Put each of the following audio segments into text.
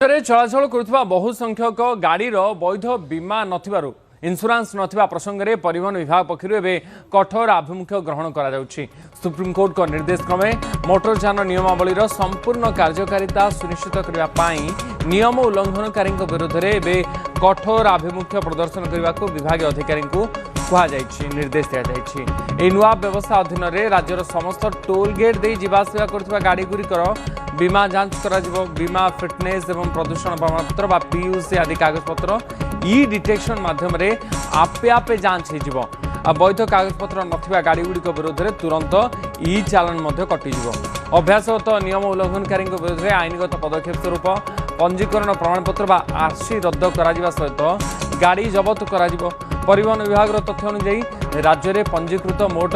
चलाचल करुवा बहु संख्यक गाड़ी वैध बीमा नथिबारु इन्शुरांस नथिबा प्रसंग में परिवहन विभाग पक्षर एवं कठोर आभिमुख्य ग्रहण करा सुप्रीम कोर्ट का निर्देश क्रमे मोटरयान नियमावलीर संपूर्ण कार्यकारिता सुनिश्चित करने नियम उल्लंघनकारी विरोध में एवं कठोर आभिमुख्य प्रदर्शन करने को विभाग अधिकारी निर्देश दी नुआ व्यवस्था अधीन राज्यर समस्त टोल गेट दे जावासवा कर गाड़ी गुड़िकर बीमा जांच करा बीमा फिटनेस एवं प्रदूषण प्रमाणपत्र पीयूसी आदि कागजपत्र ई डिटेक्शन माध्यम आपे आपे जांच हो वैध कागजपत्र नथिबा गाड़ी गुड़िक विरोध में तुरंत ई चालान कटिज अभ्यासगत नियम उल्लंघनकारी विरोध में आईनगत पदक्षेप स्वरूप पंजीकरण प्रमाणपत्र आरसी रद्द करा सहित गाड़ी जबत करा परिवहन विभाग तथ्य अनुसार राज्य में पंजीकृत मोट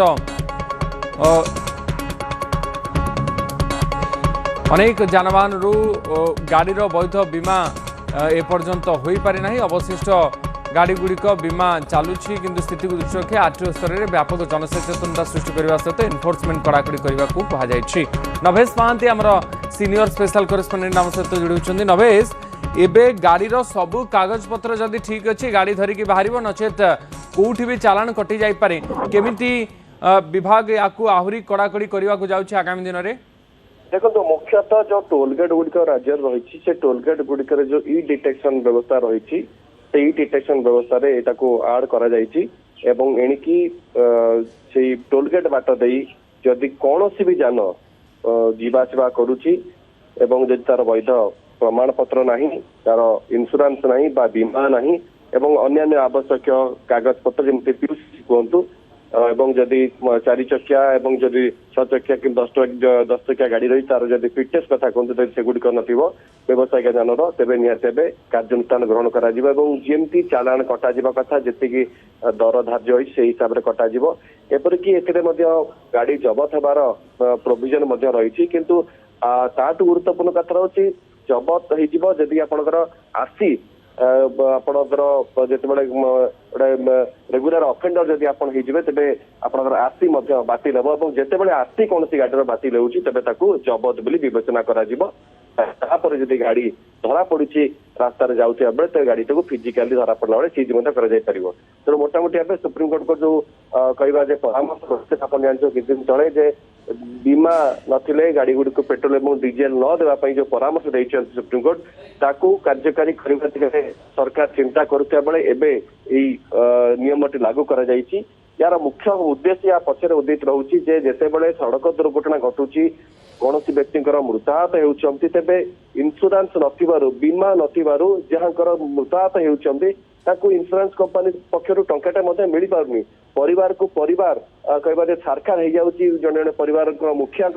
अनेक जानवाहन गाड़ी वैध बीमा एपर्यंत हो पारि ना अवशिष्ट गाड़ी गुड़िक बीमा चलुची किंतु स्थिति को दृष्टि रखी आरटीओ स्तर में व्यापक जनसचेतनता सृष्टि करने सहित एनफोर्समेंट कड़ाकड़ी करने को कहुई। नभेश महांती आमर सीनियर स्पेशल करेस्पोंडेंट आम सहित जोड़ी नभेश एबे गाड़ीर सबू कागज पत्र जदि ठीक अच्छी गाड़ी धरिकी बाहर नचेत कौटी भी चालान कटि जापे केमिति विभाग या आहरी कड़ाकड़ी करने को जाउछि आगामी दिन में देखो तो मुख्यतः जो टोलगेट गुड़िक राज्य रही से टोलगेट गुड़िक जो ई डिटेक्शन व्यवस्था रही ई डिटेक्शन व्यवस्था आड करेणिकी से टोलगेट बाट दे जदि कौन भी जान जीवासवा करुच्ची जदि तार वैध प्रमाण पत्र नहीं तार इन्शुरांस नहीं बा बीमा नहीं अन्य आवश्यक कागज पत्र जमी पीयूसी कहतु जदि 4 चकिया जदि 6 चकिया कि 10 चकिया गाड़ी रही तार जदि फिटनेस कथा कहते सेगुड़िक नथिबो व्यवसायिक जानर तेबे निहाती कार्यानुष्ठान ग्रहण करा जमी चालान कटा कथा जी दर धार्य होई से हिसाब से कटा एपरिक गाड़ी जबत होबार प्रोविजन रही किंतु ताठू गुरुत्वपूर्ण कथा रही जबत होदी आपणकर आसी आपणकर जिते रेगुलर अफेंडर जदि आप तेरे आपणकर आरसी बातिल हम जिते आरसी कौन गाड़ी बातिल हो जबत बोली विवेचना कर जदि गाड़ी धरा पड़ी रास्त जाऊा बेले तो गाड़ी टाक फिजिकाली धरा पड़ा बेले सीज तेणु मोटामोटी भाव सुप्रीम कोर्ट को जो कहवा परामर्श आप जानते किस दिन तले बीमा नथिले गाड़ी गुड़ी को पेट्रोल और डीजेल न देवाई जो परामर्श देते सुप्रीम कोर्ट ताकू कार्यकारी करने सरकार चिंता करुवा बेले एवं नियमटी लागू करा जायछि। यार मुख्य उद्देश्य या पछरे उद्देश्य रोचे जेते बड़े सड़क दुर्घटना घटुची कौन व्यक्ति मृताहत होती तेरे इन्शुरांस नथिबारु बीमा नथिबारु जहाँकर मृताहत होती इन्शुरांस कंपनी पक्षर टंकाटे मिल पारनी परिवार को परिवार कहवा सारखार हो जाऊँगी जड़े परिवार मुखिया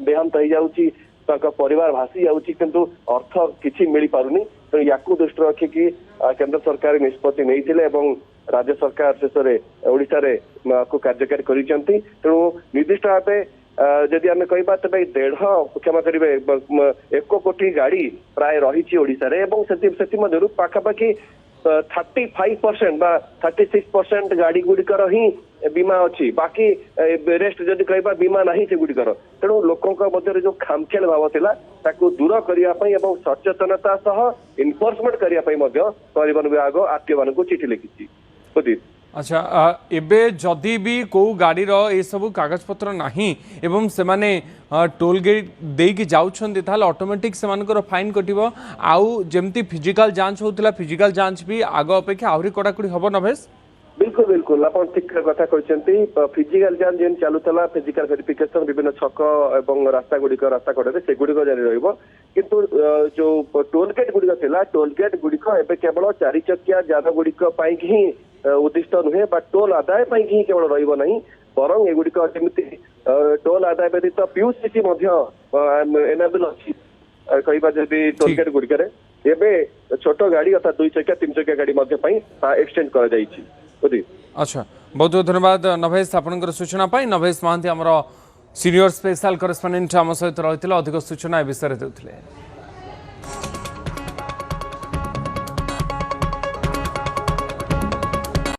देहांत हो जाऊँगी परिवार भासी जाऊँगी किंतु अर्थ किसी मिल पारुनी तो या दृष्टि रखिकी केंद्र सरकार निष्पत्ति नहीं राज्य सरकार शेष में ओडिशा रे को कार्यकारी करिसेंती तेणु निर्दिष्ट भावे जदि आम कहबा तबे 1.5 क्षमा करेंगे 1 कोटी गाड़ी प्राय रही ओडिशा रे एवं पाखापाखि 35% बा 36% गाड़ी गुड़िकर ही बीमा अच्छी बाकी रेस्ट जदि कहबा बीमा नहीं से गुड़िकर तेणु लोकों मध्य जो खामखेल भाव थिला ताकू दूर करने सचेतनता सह इनफोर्समेंट करने परिवहन विभाग आरटीओ मान चिठी लिखी। अच्छा एबे जदि भी को गाड़ी ये सब कागज पत्र नाही एवं से माने टोल गेट देकी जाउछन ताले ऑटोमेटिक से मानकर फाइन कटिवो आउ जेमती फिजिकल जांच होतला फिजिकल जांच भी आग अपेक्षा आहुरी कड़ाकड़ी हबो नभेश। बिल्कुल बिल्कुल आप ठीक कथा कहते फिजिकल जांच जेन चलुला फिजिकल वेरिफिकेशन विभिन्न छक और रास्ता गुड़िक रास्ता कड़े से गुड़िक जारी रहिबो किंतु जो टोल गेट गुड़िक थिला टोल गेट गुड़िक एबे केवल 4 चकिया जान गुड़िक पाई ही उद्दिष्ट नुहे टोल आदाय ही केवल रहिबो नहीं बरं एगुड़िक जमी टोल आदाय व्यतीत पीयूसी एनाबल अच्छी कहवा जदि टोल गेट गुड़िक एबे छोट गाड़ी अर्थात 2 चकिया 3 चकिया गाड़ी एक्सटेंड कर जाइछि। अच्छा बहुत बहुत धन्यवाद नभेश आपनकर सूचना पाई। नभेश महांती आमर सीनियर स्पेशल करेस्पोंडेंट आम सहित रही अधिक सूचना ए विषय देते।